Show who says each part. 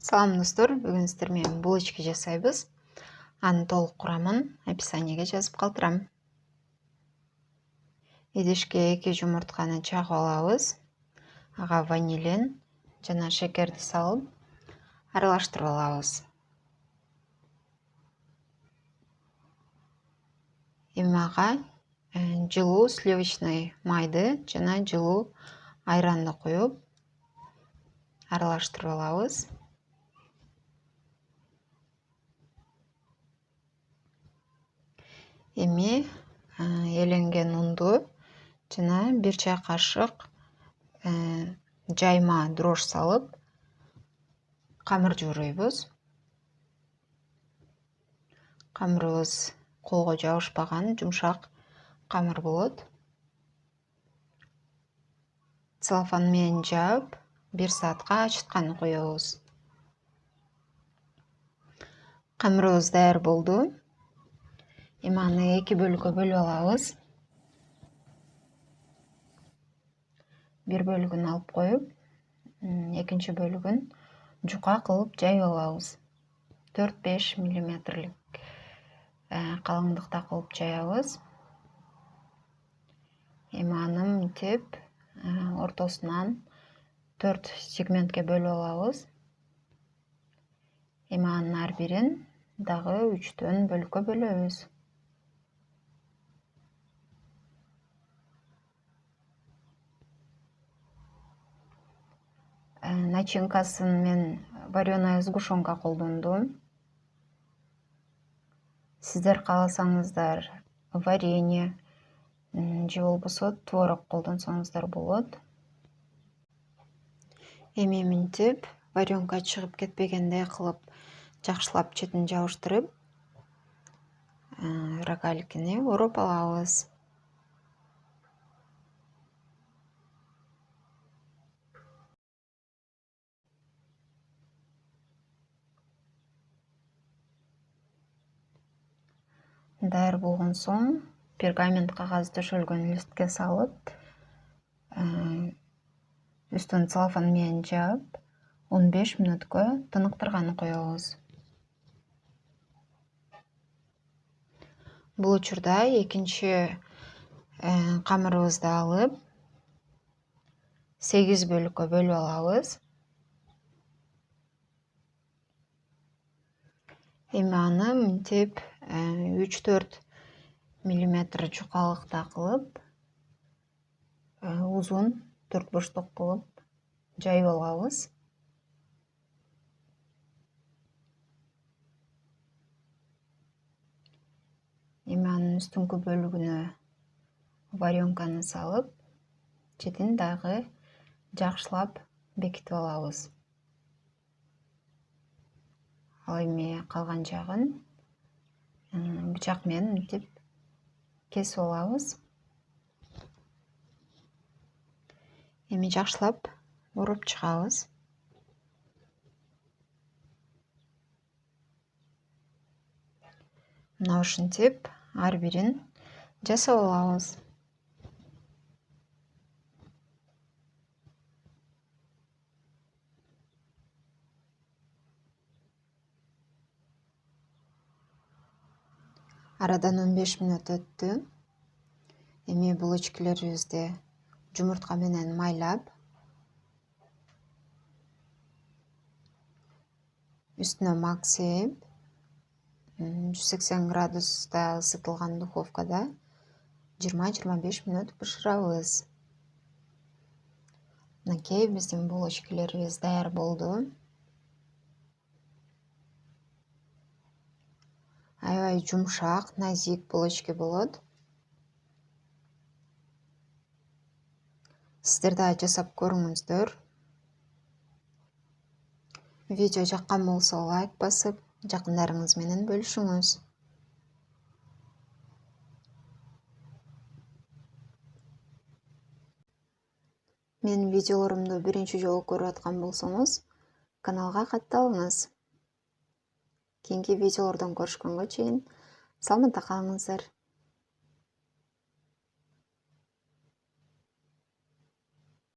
Speaker 1: Салам достор, бүгін сіздер менен булочка жасайбыз. Анын толук курамын описаниеге жазып калтырам. Идишке 2 жумуртканы чагып алабыз. Ага ванилин жана шекерди салып аралаштырып алабыз. Эми ага жылуу сливочный майды жана жылуу айранды коюп аралаштырып алабыз. Эми эленген унду жана 1 чай кашык жайма дрожь салып камыр жууруйбуз. Камырыбыз колго жабышпаган жумшак камыр болот. Целлофан менен жаап 1 саатка ачытканы коебуз. Камырыбыз даяр болду. Эми аны 2 бөлүккө бөлүп алабыз. 1 бөлүгүн алып коюп, экинчи бөлүгүн жука кылып жайып алабыз. 4-5 мм калыңдыкта кылып жаябыз. Эми аны мынтип ортосунан 4 сегментке бөлүп алабыз. Эми анын ар бирин дагы 3 бөлүккө бөлөбүз. Начинкасын мен вареная сгущенка колдондум. Сиздер кааласаңыздар варенье же болбосо творог колдонсоңуздар болот. Эми мынтип варенка чыгып кетпегендей кылып жакшылап четин жабыштырып рогаликини ороп алабыз. Даяр болгон соң пергамент кагаз төшөлгөн листке салып, үстүн целлофан менен жаап 15 мүнөткө тыныктырганы коебуз. Бул учурда экинчи камырыбызды алып 8 бөлүккө бөлүп алабыз. Эми аны мынтип 3-4 мм жукалыкта кылып, узун 4 бурчтук кылып жайып алабыз. Эми анын үстүнкү бөлүгүнө варенканы салып, четин дагы жакшылап бекитип алабыз. Ал эми калган жагын бычак менен мынтип кесип алабыз. Эми жакшылап ороп чыгабыз. Мына ушинтип ар бирин жасап алабыз. Арадан 15 мүнөт өттү. Эми булочкаларыбызды жумуртка менен майлап, үстүнө мак сээп, 180 градуста ысытылган духовкада 20-25 мүнөт бышырабыз. Мынакей биздин булочкаларыбыз даяр болду. Аябай жумшак, назик булочка болот. Сиздер да жасап көрүңүздөр. Видео жаккан болсо лайк басып, жакындарыңыз менен бөлүшүңүз. Менин видеолорумду биринчи жолу көрүп аткан болсоңуз, каналга катталыңыз. Кийинки видеолордон көрүшкөнгө чейин саламатта калыңыздар.